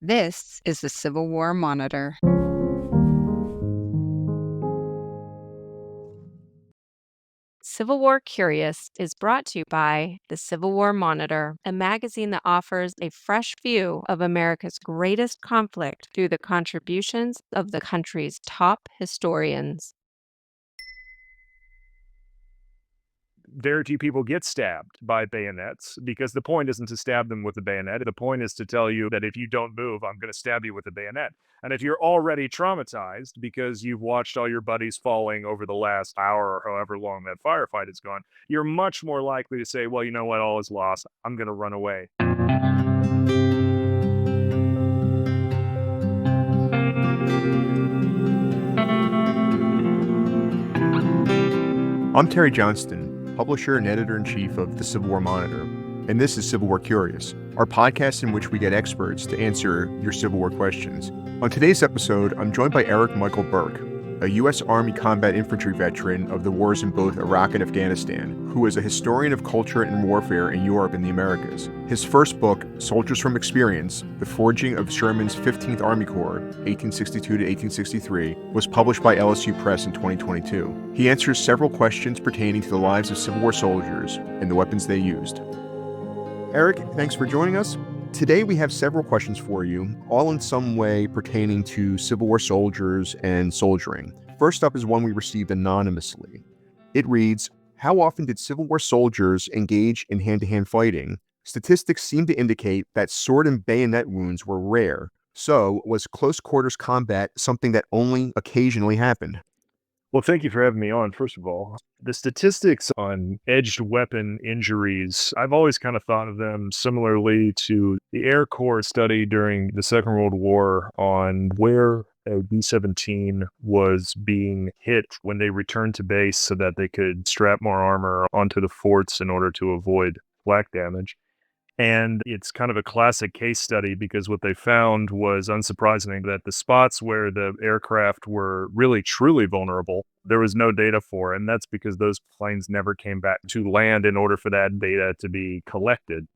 This is the Civil War Monitor. Civil War Curious is brought to you by the Civil War Monitor, a magazine that offers a fresh view of America's greatest conflict through the contributions of the country's top historians. Very few people get stabbed by bayonets because the point isn't to stab them with a bayonet. The point is to tell you that if you don't move, I'm going to stab you with a bayonet. And if you're already traumatized because you've watched all your buddies falling over the last hour or however long that firefight has gone, you're much more likely to say, well, you know what, all is lost. I'm going to run away. I'm Terry Johnston, publisher and editor-in-chief of the Civil War Monitor, and this is Civil War Curious, our podcast in which we get experts to answer your Civil War questions. On today's episode, I'm joined by Eric Michael Burke, a U.S. Army combat infantry veteran of the wars in both Iraq and Afghanistan, who is a historian of culture and warfare in Europe and the Americas. His first book, Soldiers from Experience, The Forging of Sherman's 15th Army Corps, 1862 to 1863, was published by LSU Press in 2022. He answers several questions pertaining to the lives of Civil War soldiers and the weapons they used. Eric, thanks for joining us. Today we have several questions for you, all in some way pertaining to Civil War soldiers and soldiering. First up is one we received anonymously. It reads, how often did Civil War soldiers engage in hand-to-hand fighting? Statistics seem to indicate that sword and bayonet wounds were rare. So, was close quarters combat something that only occasionally happened? Well, thank you for having me on, first of all. The statistics on edged weapon injuries, I've always kind of thought of them similarly to the Air Corps study during the Second World War on where a B-17 was being hit when they returned to base so that they could strap more armor onto the forts in order to avoid flak damage. And it's kind of a classic case study because what they found was unsurprising that the spots where the aircraft were really truly vulnerable, there was no data for. And that's because those planes never came back to land in order for that data to be collected.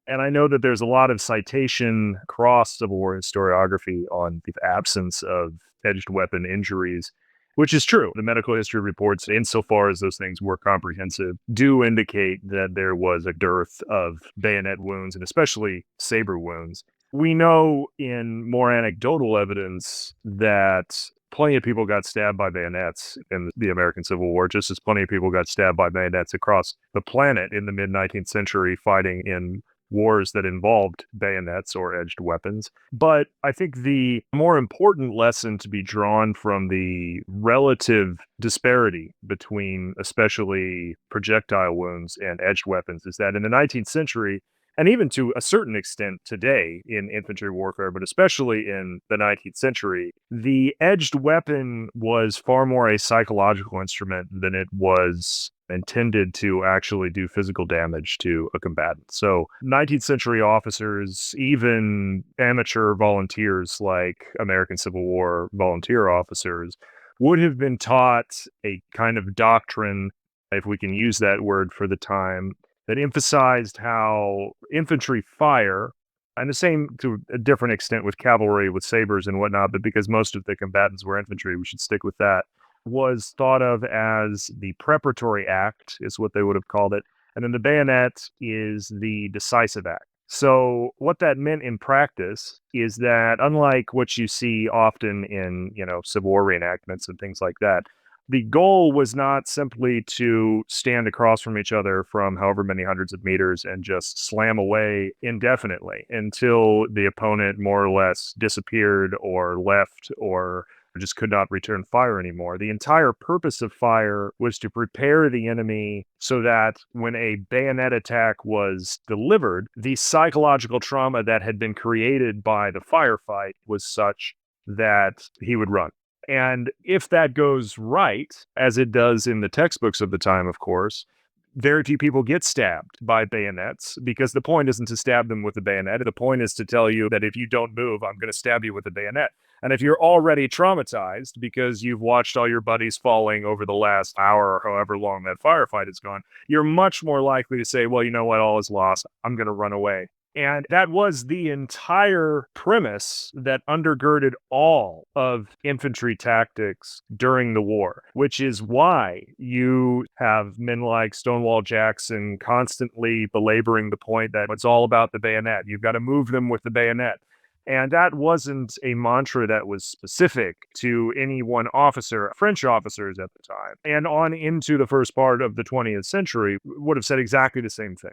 And I know that there's a lot of citation across Civil War historiography on the absence of edged weapon injuries, which is true. The medical history reports, insofar as those things were comprehensive, do indicate that there was a dearth of bayonet wounds and especially saber wounds. We know in more anecdotal evidence that plenty of people got stabbed by bayonets in the American Civil War, just as plenty of people got stabbed by bayonets across the planet in the mid-19th century fighting in wars that involved bayonets or edged weapons. But I think the more important lesson to be drawn from the relative disparity between especially projectile wounds and edged weapons is that in the 19th century, and even to a certain extent today in infantry warfare, but especially in the 19th century, the edged weapon was far more a psychological instrument than it was intended to actually do physical damage to a combatant. So 19th century officers, even amateur volunteers like American Civil War volunteer officers, would have been taught a kind of doctrine, if we can use that word for the time, that emphasized how infantry fire, and the same to a different extent with cavalry, with sabers and whatnot, but because most of the combatants were infantry, we should stick with that, was thought of as the preparatory act, is what they would have called it. And then the bayonet is the decisive act. So what that meant in practice is that unlike what you see often in, Civil War reenactments and things like that, the goal was not simply to stand across from each other from however many hundreds of meters and just slam away indefinitely until the opponent more or less disappeared or left or just could not return fire anymore. The entire purpose of fire was to prepare the enemy so that when a bayonet attack was delivered, the psychological trauma that had been created by the firefight was such that he would run. And if that goes right, as it does in the textbooks of the time, of course, very few people get stabbed by bayonets because the point isn't to stab them with a bayonet. The point is to tell you that if you don't move, I'm going to stab you with a bayonet. And if you're already traumatized because you've watched all your buddies falling over the last hour or however long that firefight has gone, you're much more likely to say, well, you know what, all is lost. I'm going to run away. And that was the entire premise that undergirded all of infantry tactics during the war, which is why you have men like Stonewall Jackson constantly belaboring the point that it's all about the bayonet. You've got to move them with the bayonet. And that wasn't a mantra that was specific to any one officer. French officers at the time and on into the first part of the 20th century would have said exactly the same thing.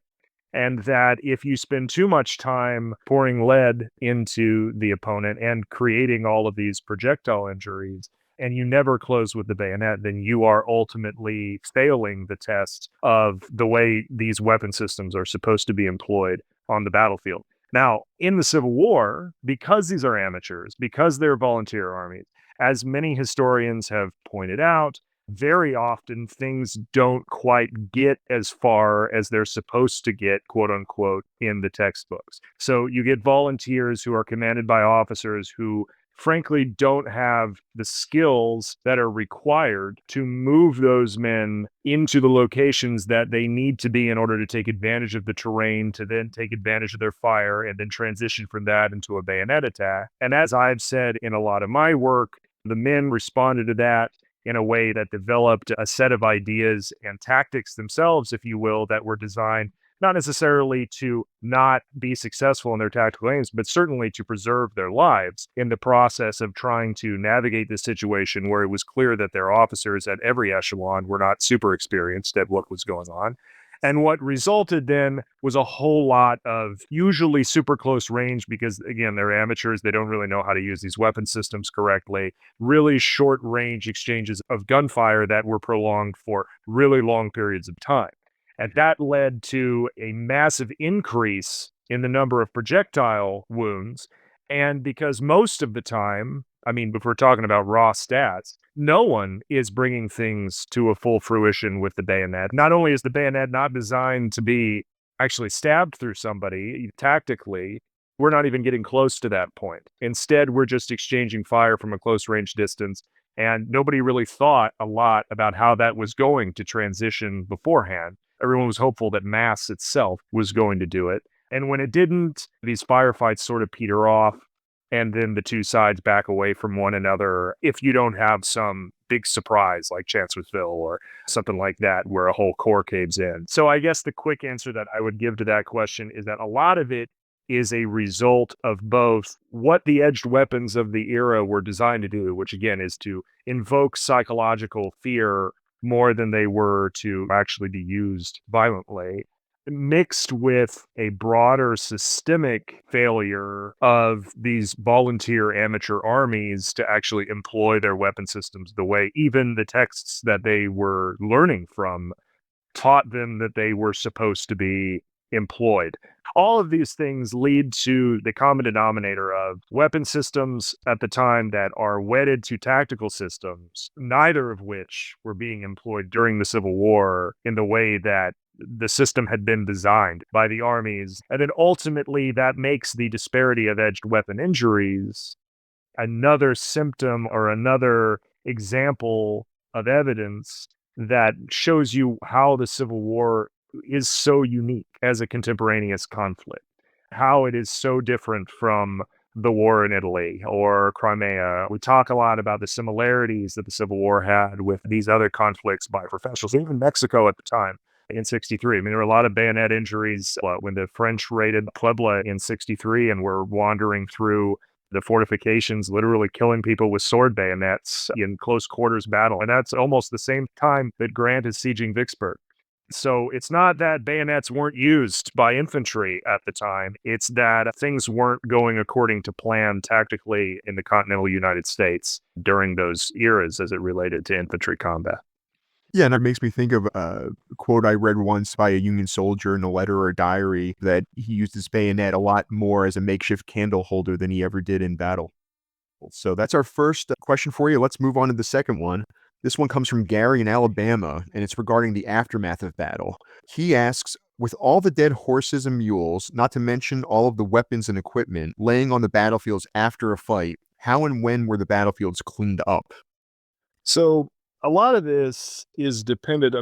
And that if you spend too much time pouring lead into the opponent and creating all of these projectile injuries, and you never close with the bayonet, then you are ultimately failing the test of the way these weapon systems are supposed to be employed on the battlefield. Now, in the Civil War, because these are amateurs, because they're volunteer armies, as many historians have pointed out, very often things don't quite get as far as they're supposed to get, quote unquote, in the textbooks. So you get volunteers who are commanded by officers who frankly don't have the skills that are required to move those men into the locations that they need to be in order to take advantage of the terrain, to then take advantage of their fire, and then transition from that into a bayonet attack. And as I've said in a lot of my work, the men responded to that in a way that developed a set of ideas and tactics themselves, if you will, that were designed not necessarily to not be successful in their tactical aims, but certainly to preserve their lives in the process of trying to navigate this situation where it was clear that their officers at every echelon were not super experienced at what was going on. And what resulted then was a whole lot of usually super close range because, again, they're amateurs. They don't really know how to use these weapon systems correctly. Really short range exchanges of gunfire that were prolonged for really long periods of time. And that led to a massive increase in the number of projectile wounds. And because most of the time, I mean, if we're talking about raw stats, no one is bringing things to a full fruition with the bayonet. Not only is the bayonet not designed to be actually stabbed through somebody tactically, we're not even getting close to that point. Instead, we're just exchanging fire from a close range distance. And nobody really thought a lot about how that was going to transition beforehand. Everyone was hopeful that mass itself was going to do it. And when it didn't, these firefights sort of peter off. And then the two sides back away from one another if you don't have some big surprise like Chancellorsville or something like that where a whole corps caves in. So I guess the quick answer that I would give to that question is that a lot of it is a result of both what the edged weapons of the era were designed to do, which again is to invoke psychological fear more than they were to actually be used violently, mixed with a broader systemic failure of these volunteer amateur armies to actually employ their weapon systems the way even the texts that they were learning from taught them that they were supposed to be employed. All of these things lead to the common denominator of weapon systems at the time that are wedded to tactical systems, neither of which were being employed during the Civil War in the way that the system had been designed by the armies. And then ultimately that makes the disparity of edged weapon injuries another symptom or another example of evidence that shows you how the Civil War is so unique as a contemporaneous conflict, how it is so different from the war in Italy or Crimea. We talk a lot about the similarities that the Civil War had with these other conflicts by professionals, even Mexico at the time. In 63. I mean, there were a lot of bayonet injuries when the French raided Puebla in 63 and were wandering through the fortifications, literally killing people with sword bayonets in close quarters battle. And that's almost the same time that Grant is sieging Vicksburg. So it's not that bayonets weren't used by infantry at the time. It's that things weren't going according to plan tactically in the continental United States during those eras as it related to infantry combat. Yeah, and it makes me think of a quote I read once by a Union soldier in a letter or a diary that he used his bayonet a lot more as a makeshift candle holder than he ever did in battle. So that's our first question for you. Let's move on to the second one. This one comes from Gary in Alabama, and it's regarding the aftermath of battle. He asks, with all the dead horses and mules, not to mention all of the weapons and equipment laying on the battlefields after a fight, how and when were the battlefields cleaned up? So A lot of this is dependent.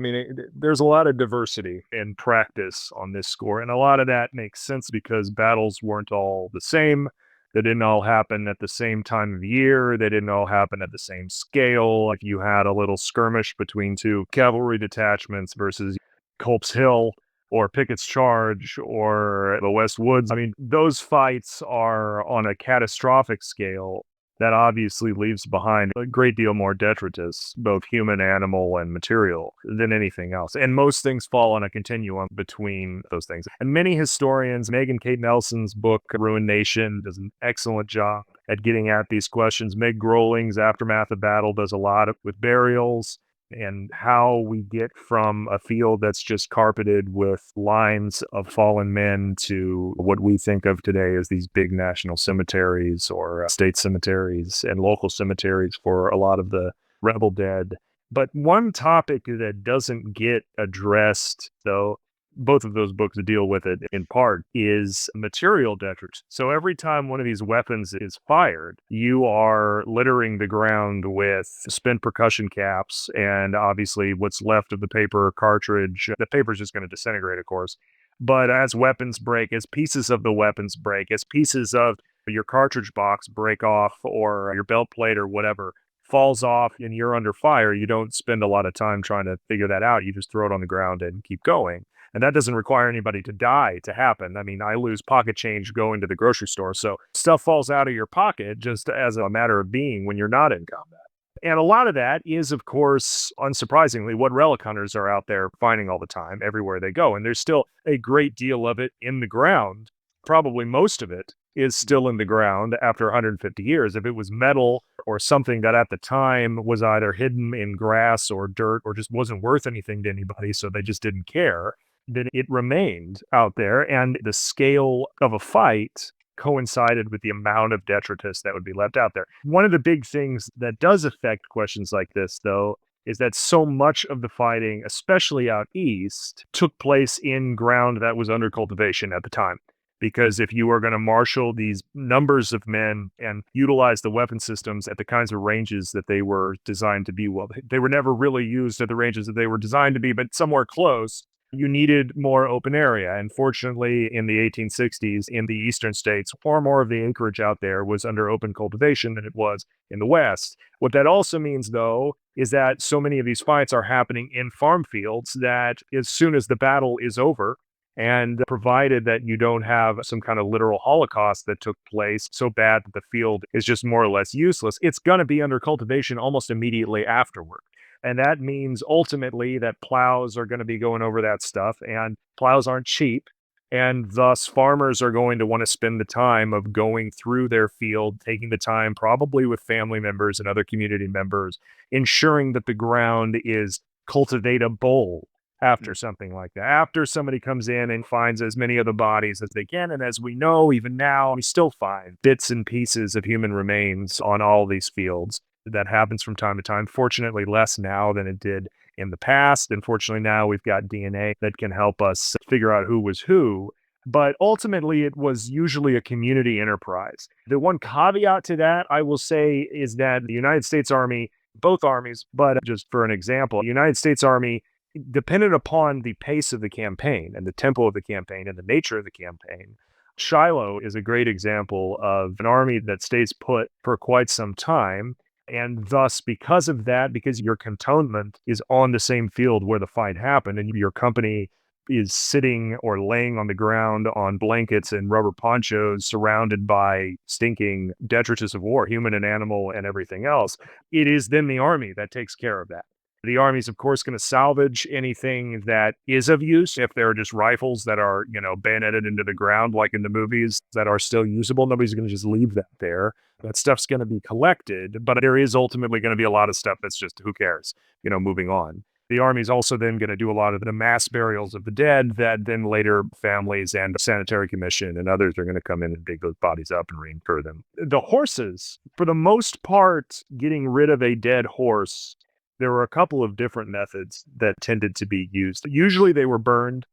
There's a lot of diversity in practice on this score, and a lot of that makes sense because battles weren't all the same. They didn't all happen at the same time of year. They didn't all happen at the same scale. Like you had a little skirmish between two cavalry detachments versus Culp's Hill or Pickett's Charge or the West Woods. Those fights are on a catastrophic scale that obviously leaves behind a great deal more detritus, both human, animal, and material, than anything else. And most things fall on a continuum between those things. And many historians, Megan Kate Nelson's book, Ruined Nation, does an excellent job at getting at these questions. Meg Grohling's Aftermath of Battle does a lot with burials and how we get from a field that's just carpeted with lines of fallen men to what we think of today as these big national cemeteries or state cemeteries and local cemeteries for a lot of the rebel dead. But one topic that doesn't get addressed, though, both of those books deal with it in part, is material detritus. So every time one of these weapons is fired, you are littering the ground with spent percussion caps and obviously what's left of the paper cartridge. The paper is just going to disintegrate, of course. But as weapons break, as pieces of the weapons break, as pieces of your cartridge box break off or your belt plate or whatever falls off and you're under fire, you don't spend a lot of time trying to figure that out. You just throw it on the ground and keep going. And that doesn't require anybody to die to happen. I lose pocket change going to the grocery store. So stuff falls out of your pocket just as a matter of being when you're not in combat. And a lot of that is, of course, unsurprisingly, what relic hunters are out there finding all the time, everywhere they go. And there's still a great deal of it in the ground. Probably most of it is still in the ground after 150 years. If it was metal or something that at the time was either hidden in grass or dirt or just wasn't worth anything to anybody, so they just didn't care, then it remained out there. And the scale of a fight coincided with the amount of detritus that would be left out there. One of the big things that does affect questions like this, though, is that so much of the fighting, especially out east, took place in ground that was under cultivation at the time. Because if you were going to marshal these numbers of men and utilize the weapon systems at the kinds of ranges that they were designed to be, well, they were never really used at the ranges that they were designed to be, but somewhere close, you needed more open area. And fortunately, in the 1860s, in the eastern states, far more of the acreage out there was under open cultivation than it was in the West. What that also means, though, is that so many of these fights are happening in farm fields that as soon as the battle is over, and provided that you don't have some kind of literal holocaust that took place so bad that the field is just more or less useless, it's going to be under cultivation almost immediately afterward. And that means ultimately that plows are going to be going over that stuff, and plows aren't cheap. And thus farmers are going to want to spend the time of going through their field, taking the time probably with family members and other community members, ensuring that the ground is cultivatable after something like that. After somebody comes in and finds as many of the bodies as they can. And as we know, even now, we still find bits and pieces of human remains on all these fields. That happens from time to time. Fortunately, less now than it did in the past. And fortunately, now we've got DNA that can help us figure out who was who. But ultimately, it was usually a community enterprise. The one caveat to that, I will say, is that the United States Army, both armies, but just for an example, the United States Army, dependent upon the pace of the campaign and the tempo of the campaign and the nature of the campaign, Shiloh is a great example of an army that stays put for quite some time. And thus, because of that, because your cantonment is on the same field where the fight happened and your company is sitting or laying on the ground on blankets and rubber ponchos surrounded by stinking detritus of war, human and animal and everything else, it is then the army that takes care of that. The army's, of course, going to salvage anything that is of use. If there are just rifles that are, bayoneted into the ground, like in the movies, that are still usable, nobody's going to just leave that there. That stuff's going to be collected, but there is ultimately going to be a lot of stuff that's just, who cares, moving on. The Army's also then going to do a lot of the mass burials of the dead that then later families and Sanitary Commission and others are going to come in and dig those bodies up and reinter them. The horses, for the most part, getting rid of a dead horse, there were a couple of different methods that tended to be used. Usually they were burned.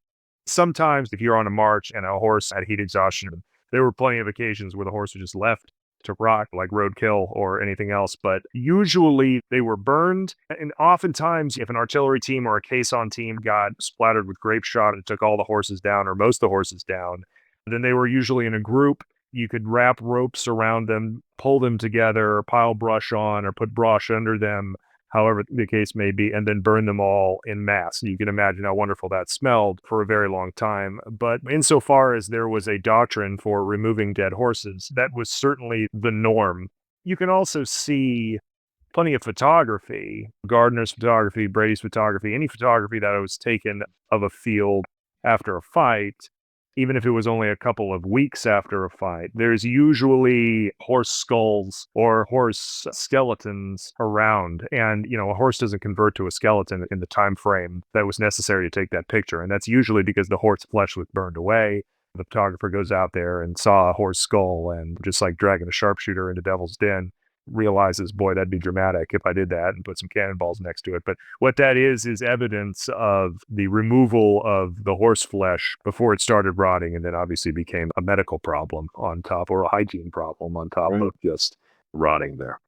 Sometimes if you're on a march and a horse had heat exhaustion, there were plenty of occasions where the horse was just left to rot like roadkill or anything else. But usually they were burned. And oftentimes, if an artillery team or a caisson team got splattered with grape shot and took all the horses down or most of the horses down, then they were usually in a group. You could wrap ropes around them, pull them together, pile brush on, or put brush under them, however the case may be, and then burn them all in mass. You can imagine how wonderful that smelled for a very long time. But insofar as there was a doctrine for removing dead horses, that was certainly the norm. You can also see plenty of photography, Gardner's photography, Brady's photography, any photography that was taken of a field after a fight, even if it was only a couple of weeks after a fight. There's usually horse skulls or horse skeletons around. And, a horse doesn't convert to a skeleton in the time frame that was necessary to take that picture. And that's usually because the horse flesh was burned away. The photographer goes out there and saw a horse skull, and just like dragging a sharpshooter into Devil's Den, realizes, boy, that'd be dramatic if I did that and put some cannonballs next to it. But what that is evidence of the removal of the horse flesh before it started rotting, and then obviously became a medical problem on top, or a hygiene problem on top of just rotting there.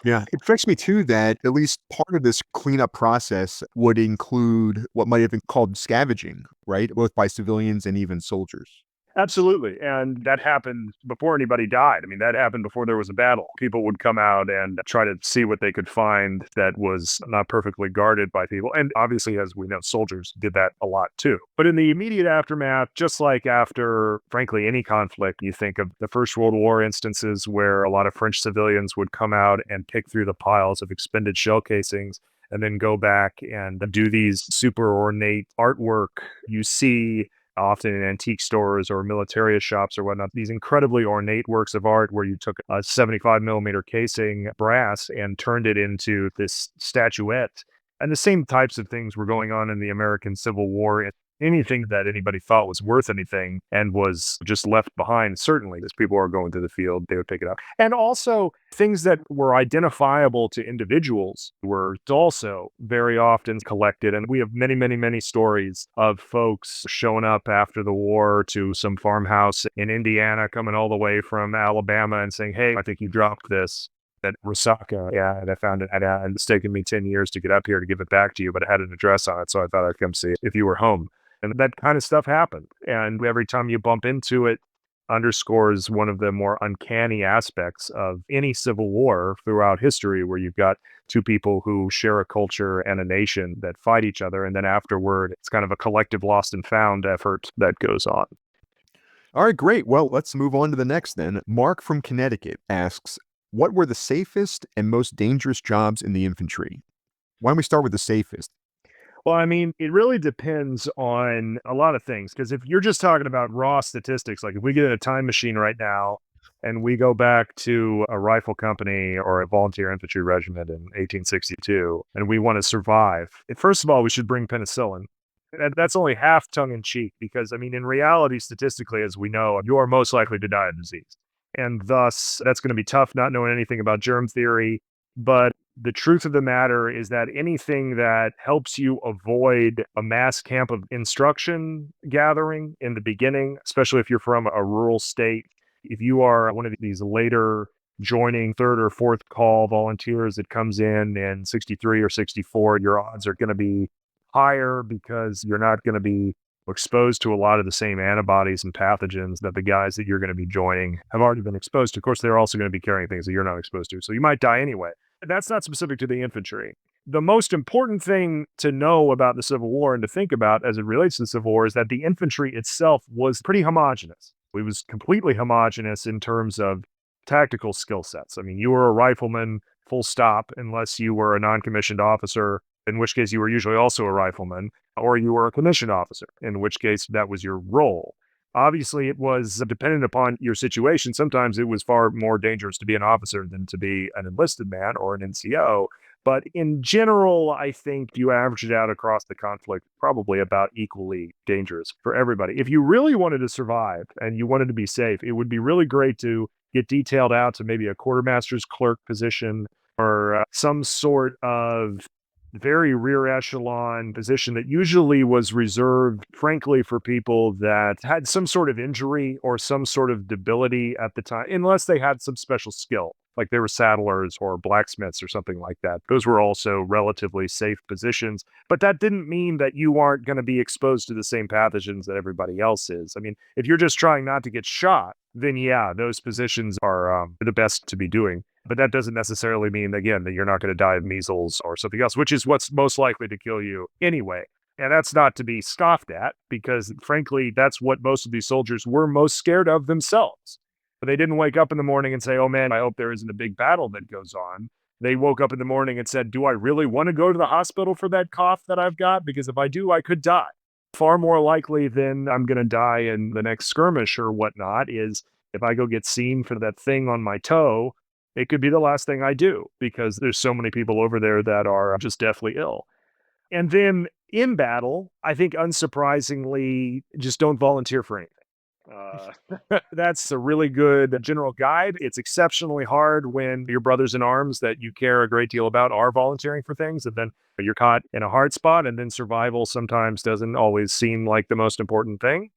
Yeah, it strikes me too that at least part of this cleanup process would include what might have been called scavenging, right? Both by civilians and even soldiers. Absolutely. And that happened before anybody died. I mean, that happened before there was a battle. People would come out and try to see what they could find that was not perfectly guarded by people. And obviously, as we know, soldiers did that a lot too. But in the immediate aftermath, just like after, frankly, any conflict, you think of the First World War instances where a lot of French civilians would come out and pick through the piles of expended shell casings and then go back and do these super ornate artwork. You see often in antique stores or militaria shops or whatnot, these incredibly ornate works of art where you took a 75 millimeter casing brass and turned it into this statuette. And the same types of things were going on in the American Civil War. Anything that anybody thought was worth anything and was just left behind, certainly, as people are going to the field, they would pick it up. And also, things that were identifiable to individuals were also very often collected. And we have many, many, many stories of folks showing up after the war to some farmhouse in Indiana, coming all the way from Alabama and saying, hey, I think you dropped this at Resaca. Yeah, and I found it. And it's taken me 10 years to get up here to give it back to you, but it had an address on it, so I thought I'd come see it if you were home. And that kind of stuff happened. And every time you bump into it, underscores one of the more uncanny aspects of any civil war throughout history, where you've got two people who share a culture and a nation that fight each other. And then afterward, it's kind of a collective lost and found effort that goes on. All right, great. Well, let's move on to the next then. Mark from Connecticut asks, what were the safest and most dangerous jobs in the infantry? Why don't we start with the safest? Well, I mean, it really depends on a lot of things, because if you're just talking about raw statistics, like if we get in a time machine right now and we go back to a rifle company or a volunteer infantry regiment in 1862 and we want to survive, first of all, we should bring penicillin. And that's only half tongue in cheek, because, I mean, in reality, statistically, as we know, you are most likely to die of disease. And thus, that's going to be tough not knowing anything about germ theory. But the truth of the matter is that anything that helps you avoid a mass camp of instruction gathering in the beginning, especially if you're from a rural state, if you are one of these later joining third or fourth call volunteers that comes in 63 or 64, your odds are going to be higher because you're not going to be exposed to a lot of the same antibodies and pathogens that the guys that you're going to be joining have already been exposed to. Of course, they're also going to be carrying things that you're not exposed to, so you might die anyway. That's not specific to the infantry. The most important thing to know about the Civil War and to think about as it relates to the Civil War is that the infantry itself was pretty homogenous. It was completely homogenous in terms of tactical skill sets. I mean, you were a rifleman, full stop, unless you were a non-commissioned officer, in which case you were usually also a rifleman, or you were a commissioned officer, in which case that was your role. Obviously, it was dependent upon your situation. Sometimes it was far more dangerous to be an officer than to be an enlisted man or an NCO. But in general, I think you average it out across the conflict, probably about equally dangerous for everybody. If you really wanted to survive and you wanted to be safe, it would be really great to get detailed out to maybe a quartermaster's clerk position or some sort of very rear echelon position that usually was reserved, frankly, for people that had some sort of injury or some sort of debility at the time, unless they had some special skill, like they were saddlers or blacksmiths or something like that. Those were also relatively safe positions, but that didn't mean that you aren't going to be exposed to the same pathogens that everybody else is. I mean, if you're just trying not to get shot, then yeah, those positions are the best to be doing. But that doesn't necessarily mean, again, that you're not going to die of measles or something else, which is what's most likely to kill you anyway. And that's not to be scoffed at, because frankly, that's what most of these soldiers were most scared of themselves. But they didn't wake up in the morning and say, oh man, I hope there isn't a big battle that goes on. They woke up in the morning and said, do I really want to go to the hospital for that cough that I've got? Because if I do, I could die. Far more likely than I'm going to die in the next skirmish or whatnot is if I go get seen for that thing on my toe, it could be the last thing I do, because there's so many people over there that are just deathly ill. And then in battle, I think unsurprisingly, just don't volunteer for anything. That's a really good general guide. It's exceptionally hard when your brothers in arms that you care a great deal about are volunteering for things, and then you're caught in a hard spot, and then survival sometimes doesn't always seem like the most important thing,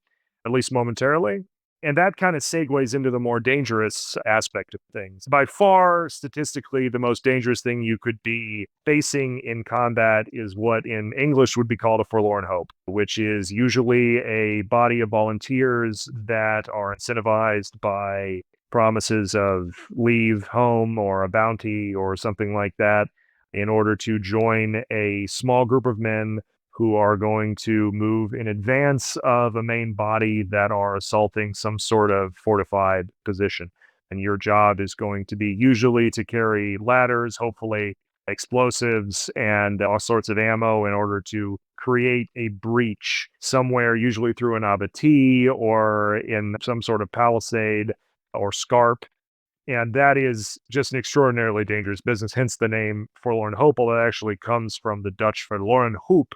at least momentarily. And that kind of segues into the more dangerous aspect of things. By far, statistically, the most dangerous thing you could be facing in combat is what in English would be called a forlorn hope, which is usually a body of volunteers that are incentivized by promises of leave home or a bounty or something like that in order to join a small group of men who are going to move in advance of a main body that are assaulting some sort of fortified position. And your job is going to be usually to carry ladders, hopefully explosives, and all sorts of ammo in order to create a breach somewhere, usually through an abattis or in some sort of palisade or scarp. And that is just an extraordinarily dangerous business, hence the name Forlorn Hope, although it actually comes from the Dutch Verloren Hoop,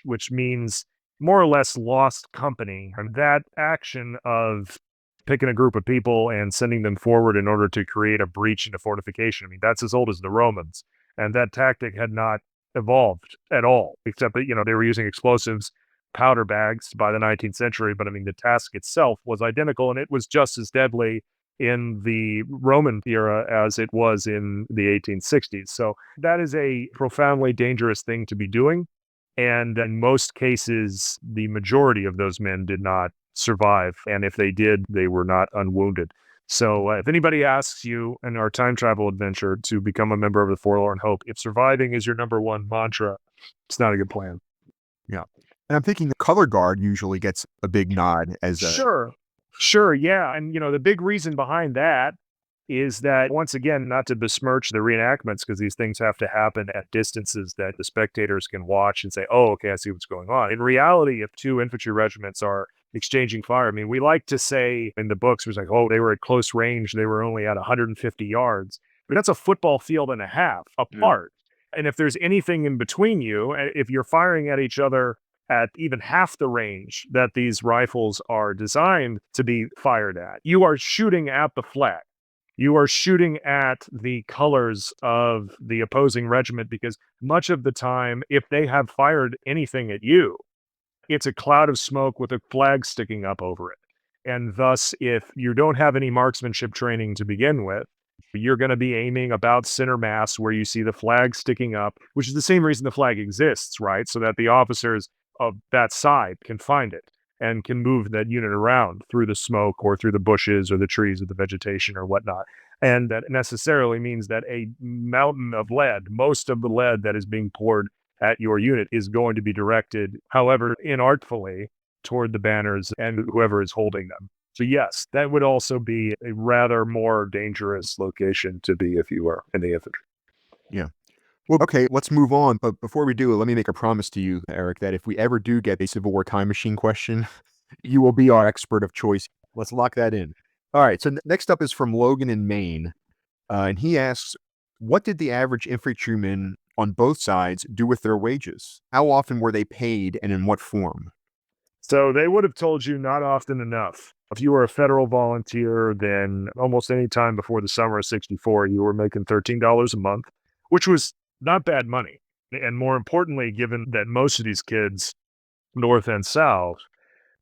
which means more or less lost company. And that action of picking a group of people and sending them forward in order to create a breach in a fortification, I mean, that's as old as the Romans. And that tactic had not evolved at all, except that, they were using explosives, powder bags by the 19th century. But I mean, the task itself was identical, and it was just as deadly in the Roman era as it was in the 1860s. So that is a profoundly dangerous thing to be doing. And in most cases, the majority of those men did not survive. And if they did, they were not unwounded. So if anybody asks you in our time travel adventure to become a member of the Forlorn Hope, if surviving is your number one mantra, it's not a good plan. Yeah. And I'm thinking the color guard usually gets a big nod as a... Sure. Yeah. And, the big reason behind that is that, once again, not to besmirch the reenactments, because these things have to happen at distances that the spectators can watch and say, oh, okay, I see what's going on. In reality, if two infantry regiments are exchanging fire, I mean, we like to say in the books, it was like, oh, they were at close range, they were only at 150 yards. But that's a football field and a half apart. Yeah. And if there's anything in between you, if you're firing at each other at even half the range that these rifles are designed to be fired at, you are shooting at the flag. You are shooting at the colors of the opposing regiment, because much of the time, if they have fired anything at you, it's a cloud of smoke with a flag sticking up over it. And thus, if you don't have any marksmanship training to begin with, you're going to be aiming about center mass where you see the flag sticking up, which is the same reason the flag exists, right? So that the officers of that side can find it and can move that unit around through the smoke or through the bushes or the trees or the vegetation or whatnot. And that necessarily means that a mountain of lead, most of the lead that is being poured at your unit, is going to be directed, however inartfully, toward the banners and whoever is holding them. So yes, that would also be a rather more dangerous location to be if you were in the infantry. Yeah. Well, okay, let's move on. But before we do, let me make a promise to you, Eric, that if we ever do get a Civil War time machine question, you will be our expert of choice. Let's lock that in. All right, so next up is from Logan in Maine. And he asks, what did the average infantryman on both sides do with their wages? How often were they paid, and in what form? So they would have told you not often enough. If you were a federal volunteer, then almost any time before the summer of '64, you were making $13 a month, which was not bad money. And more importantly, given that most of these kids, North and South,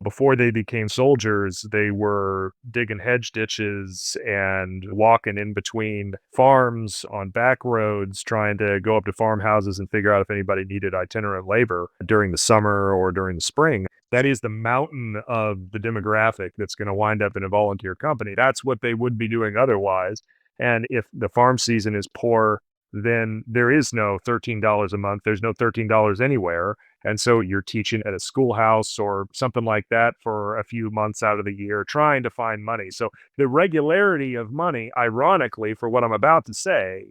before they became soldiers, they were digging hedge ditches and walking in between farms on back roads, trying to go up to farmhouses and figure out if anybody needed itinerant labor during the summer or during the spring. That is the mountain of the demographic that's going to wind up in a volunteer company. That's what they would be doing otherwise. And if the farm season is poor, then there is no $13 a month. There's no $13 anywhere. And so you're teaching at a schoolhouse or something like that for a few months out of the year, trying to find money. So the regularity of money, ironically, for what I'm about to say,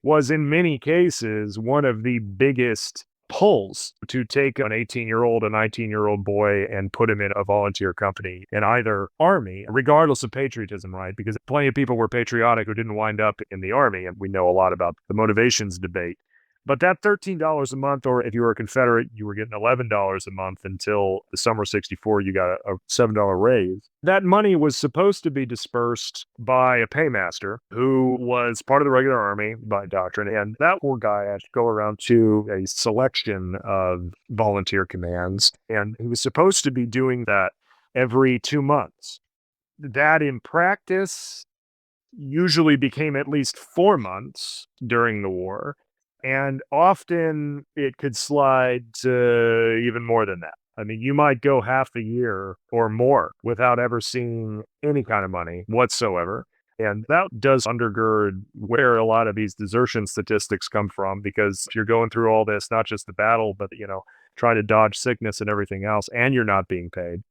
was in many cases one of the biggest pulls to take an 18-year-old, a 19-year-old boy and put him in a volunteer company in either army, regardless of patriotism, right? Because plenty of people were patriotic who didn't wind up in the army, and we know a lot about the motivations debate. But that $13 a month, or if you were a Confederate, you were getting $11 a month until the summer of 64, you got a $7 raise. That money was supposed to be dispersed by a paymaster who was part of the regular army by doctrine. And that poor guy had to go around to a selection of volunteer commands. And he was supposed to be doing that every 2 months. That in practice usually became at least 4 months during the war. And often it could slide to even more than that. I mean, you might go half a year or more without ever seeing any kind of money whatsoever. And that does undergird where a lot of these desertion statistics come from, because if you're going through all this, not just the battle, but, trying to dodge sickness and everything else, and you're not being paid,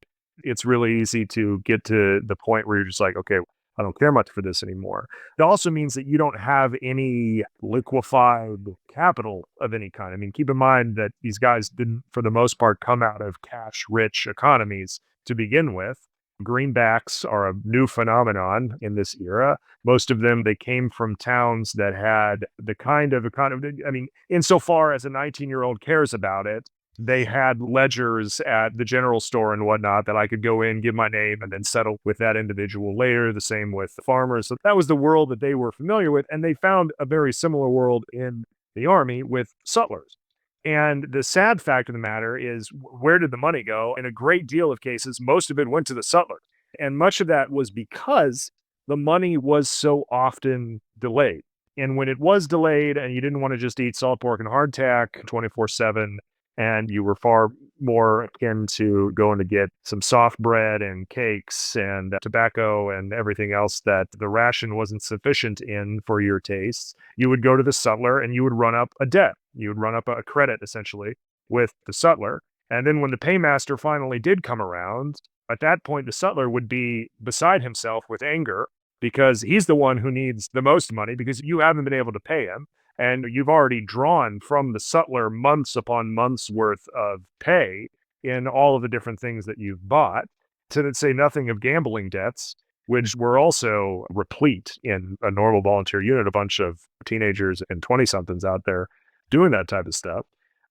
it's really easy to get to the point where you're just like, okay, I don't care much for this anymore. It also means that you don't have any liquefied capital of any kind. I mean, keep in mind that these guys didn't, for the most part, come out of cash-rich economies to begin with. Greenbacks are a new phenomenon in this era. Most of them, they came from towns that had the kind of economy, I mean, insofar as a 19-year-old cares about it, they had ledgers at the general store and whatnot that I could go in, give my name, and then settle with that individual later. The same with the farmers. So that was the world that they were familiar with. And they found a very similar world in the army with sutlers. And the sad fact of the matter is, where did the money go? In a great deal of cases, most of it went to the sutlers. And much of that was because the money was so often delayed. And when it was delayed and you didn't want to just eat salt pork and hardtack 24/7, and you were far more akin to going to get some soft bread and cakes and tobacco and everything else that the ration wasn't sufficient in for your tastes, you would go to the sutler and you would run up a debt. You would run up a credit, essentially, with the sutler. And then when the paymaster finally did come around, at that point, the sutler would be beside himself with anger, because he's the one who needs the most money because you haven't been able to pay him. And you've already drawn from the sutler months upon months worth of pay in all of the different things that you've bought, to say nothing of gambling debts, which were also replete in a normal volunteer unit, a bunch of teenagers and 20-somethings out there doing that type of stuff.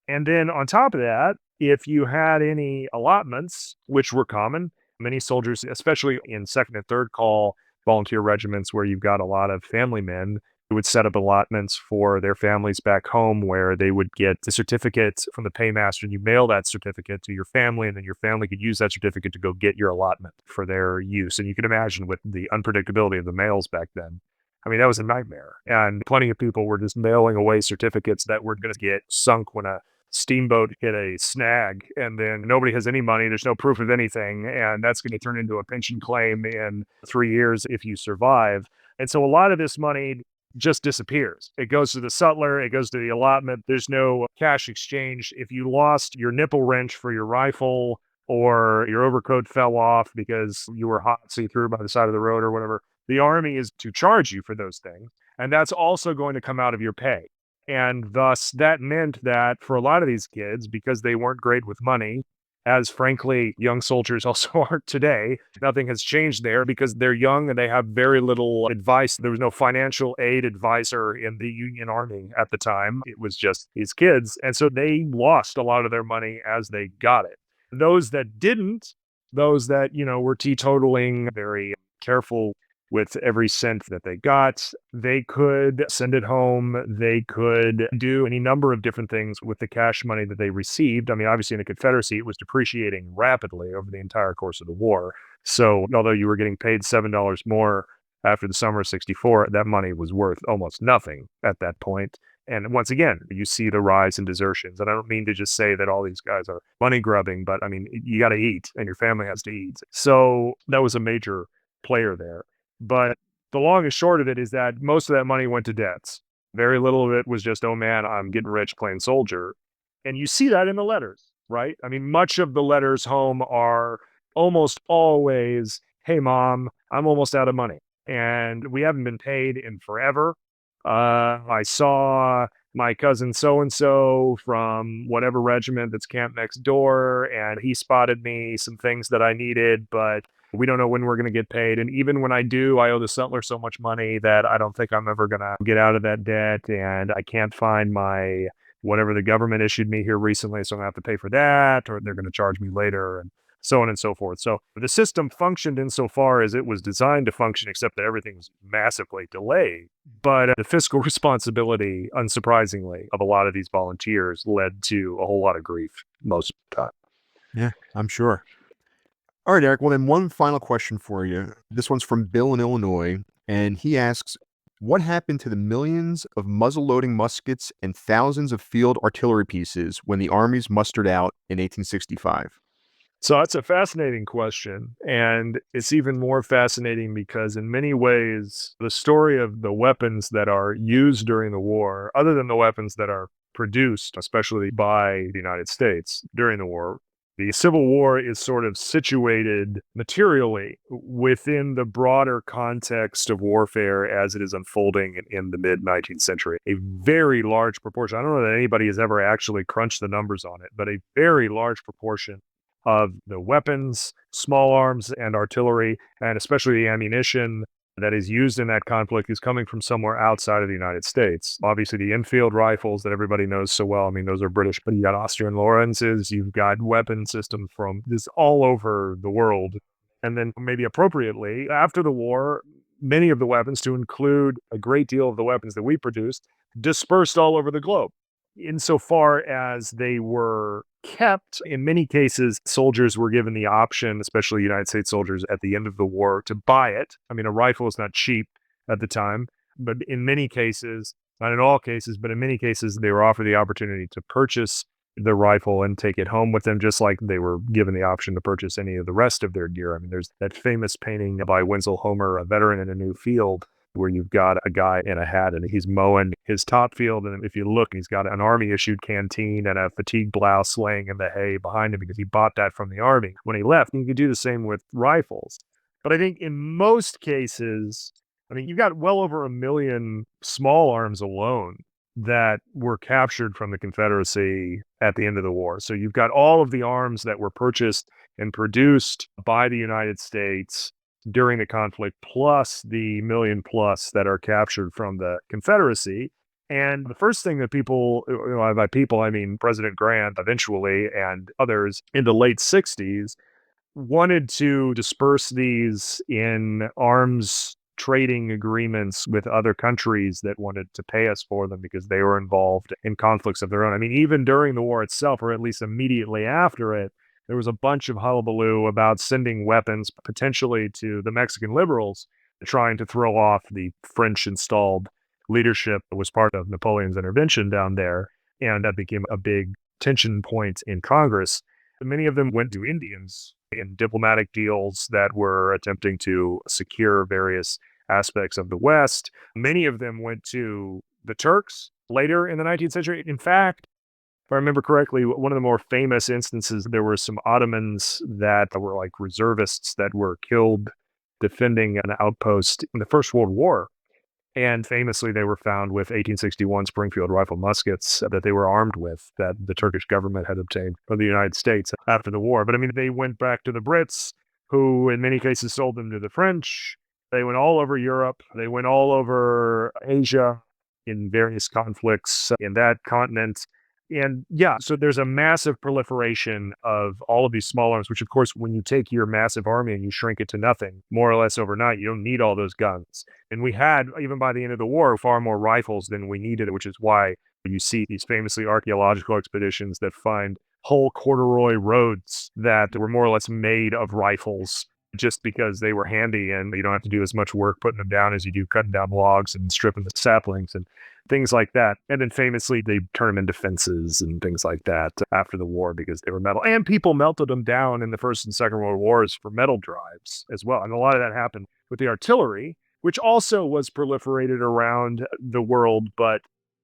And then on top of that, if you had any allotments, which were common, many soldiers, especially in second and third call volunteer regiments where you've got a lot of family men, would set up allotments for their families back home where they would get the certificate from the paymaster, and you mail that certificate to your family, and then your family could use that certificate to go get your allotment for their use. And you can imagine with the unpredictability of the mails back then, I mean, that was a nightmare. And plenty of people were just mailing away certificates that were going to get sunk when a steamboat hit a snag, and then nobody has any money. There's no proof of anything. And that's going to turn into a pension claim in 3 years if you survive. And so a lot of this money just disappears. It goes to the sutler, it goes to the allotment. There's no cash exchange. If you lost your nipple wrench for your rifle, or your overcoat fell off because you were hot, so you threw it by the side of the road or whatever, the army is to charge you for those things. And that's also going to come out of your pay. And thus that meant that for a lot of these kids, because they weren't great with money, as frankly, young soldiers also aren't today, nothing has changed there because they're young and they have very little advice. There was no financial aid advisor in the Union Army at the time. It was just these kids. And so they lost a lot of their money as they got it. Those that didn't, those that, were teetotaling, very careful with every cent that they got. They could send it home. They could do any number of different things with the cash money that they received. I mean, obviously in the Confederacy, it was depreciating rapidly over the entire course of the war. So although you were getting paid $7 more after the summer of 64, that money was worth almost nothing at that point. And once again, you see the rise in desertions. And I don't mean to just say that all these guys are money grubbing, but I mean, you got to eat and your family has to eat. So that was a major player there. But the long and short of it is that most of that money went to debts. Very little of it was just, oh man, I'm getting rich playing soldier. And you see that in the letters, right? I mean, much of the letters home are almost always, hey, mom, I'm almost out of money and we haven't been paid in forever. I saw my cousin so-and-so from whatever regiment that's camped next door, and he spotted me some things that I needed, but we don't know when we're going to get paid. And even when I do, I owe the settler so much money that I don't think I'm ever going to get out of that debt. And I can't find my whatever the government issued me here recently, so I'm going to have to pay for that, or they're going to charge me later. And so on and so forth. So the system functioned insofar as it was designed to function, except that everything was massively delayed. But the fiscal responsibility, unsurprisingly, of a lot of these volunteers led to a whole lot of grief most of the time. Yeah, I'm sure. All right, Eric. Well, then one final question for you. This one's from Bill in Illinois, and he asks, what happened to the millions of muzzle-loading muskets and thousands of field artillery pieces when the armies mustered out in 1865? So that's a fascinating question. And it's even more fascinating because in many ways, the story of the weapons that are used during the war, other than the weapons that are produced, especially by the United States during the war, the Civil War is sort of situated materially within the broader context of warfare as it is unfolding in the mid-19th century. A very large proportion, I don't know that anybody has ever actually crunched the numbers on it, but a very large proportion of the weapons, small arms, and artillery, and especially the ammunition that is used in that conflict is coming from somewhere outside of the United States. Obviously, the Enfield rifles that everybody knows so well, I mean, those are British, but you got Austrian Lorentzes, you've got weapon systems from just all over the world. And then maybe appropriately, after the war, many of the weapons, to include a great deal of the weapons that we produced, dispersed all over the globe. Insofar as they were kept, in many cases, soldiers were given the option, especially United States soldiers at the end of the war, to buy it. I mean, a rifle is not cheap at the time, but in many cases, not in all cases, but in many cases, they were offered the opportunity to purchase the rifle and take it home with them, just like they were given the option to purchase any of the rest of their gear. I mean, there's that famous painting by Wenzel Homer, A Veteran in a New Field, where you've got a guy in a hat and he's mowing his top field. And if you look, he's got an army-issued canteen and a fatigue blouse laying in the hay behind him because he bought that from the army when he left. And you could do the same with rifles. But I think in most cases, I mean, you've got well over 1 million small arms alone that were captured from the Confederacy at the end of the war. So you've got all of the arms that were purchased and produced by the United States during the conflict, plus the 1 million plus that are captured from the Confederacy. And the first thing that people, by people, I mean President Grant eventually and others in the late 60s, wanted to disperse these in arms trading agreements with other countries that wanted to pay us for them because they were involved in conflicts of their own. I mean, even during the war itself, or at least immediately after it, there was a bunch of hullabaloo about sending weapons potentially to the Mexican liberals, trying to throw off the French installed leadership that was part of Napoleon's intervention down there. And that became a big tension point in Congress. Many of them went to Indians in diplomatic deals that were attempting to secure various aspects of the West. Many of them went to the Turks later in the 19th century. In fact, if I remember correctly, one of the more famous instances, there were some Ottomans that were like reservists that were killed defending an outpost in the First World War. And famously, they were found with 1861 Springfield rifle muskets that they were armed with that the Turkish government had obtained from the United States after the war. But I mean, they went back to the Brits, who in many cases sold them to the French. They went all over Europe. They went all over Asia in various conflicts in that continent. And yeah, so there's a massive proliferation of all of these small arms, which of course, when you take your massive army and you shrink it to nothing, more or less overnight, you don't need all those guns. And we had, even by the end of the war, far more rifles than we needed, which is why you see these famously archaeological expeditions that find whole corduroy roads that were more or less made of rifles just because they were handy and you don't have to do as much work putting them down as you do cutting down logs and stripping the saplings and things like that. And then famously, they turn them into fences and things like that after the war because they were metal. And people melted them down in the First and Second World Wars for metal drives as well. And a lot of that happened with the artillery, which also was proliferated around the world, but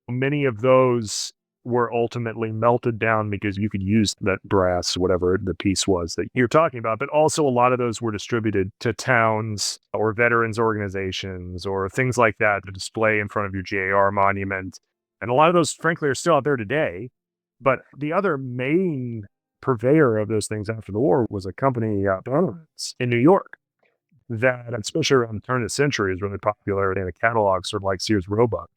many of those were ultimately melted down because you could use that brass, whatever the piece was that you're talking about. But also a lot of those were distributed to towns or veterans organizations or things like that to display in front of your GAR monument. And a lot of those, frankly, are still out there today. But the other main purveyor of those things after the war was a company in New York that, especially around the turn of the century, is really popular in a catalog, sort of like Sears Roebuck.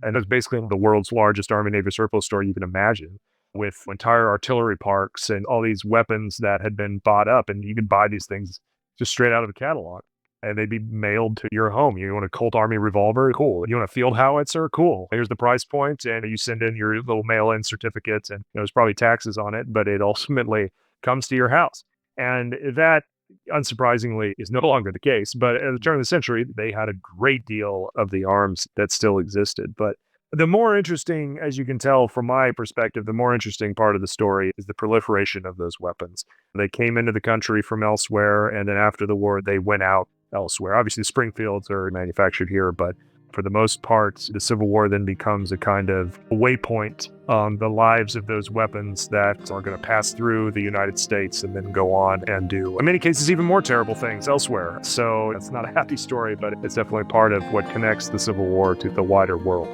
And it's basically the world's largest Army Navy surplus store you can imagine, with entire artillery parks and all these weapons that had been bought up. And you could buy these things just straight out of the catalog and they'd be mailed to your home. You want a Colt Army revolver? Cool. You want a field howitzer? Cool. Here's the price point. And you send in your little mail-in certificates and there's probably taxes on it, but it ultimately comes to your house. And that, unsurprisingly, is no longer the case. But at the turn of the century, they had a great deal of the arms that still existed. But the more interesting, as you can tell from my perspective, the more interesting part of the story is the proliferation of those weapons. They came into the country from elsewhere, and then after the war, they went out elsewhere. Obviously, the Springfields are manufactured here, but for the most part, the Civil War then becomes a kind of waypoint on the lives of those weapons that are going to pass through the United States and then go on and do, in many cases, even more terrible things elsewhere. So it's not a happy story, but it's definitely part of what connects the Civil War to the wider world.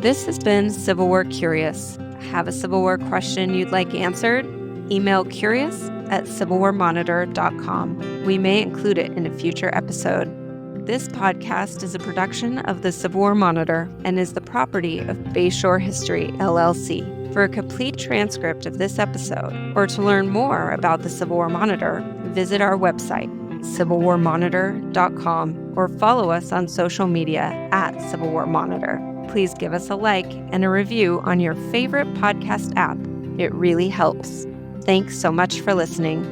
This has been Civil War Curious. Have a Civil War question you'd like answered? Email curious@civilwarmonitor.com. We may include it in a future episode. This podcast is a production of the Civil War Monitor and is the property of Bayshore History, LLC. For a complete transcript of this episode, or to learn more about the Civil War Monitor, visit our website, civilwarmonitor.com, or follow us on social media @Civil War Monitor. Please give us a like and a review on your favorite podcast app. It really helps. Thanks so much for listening.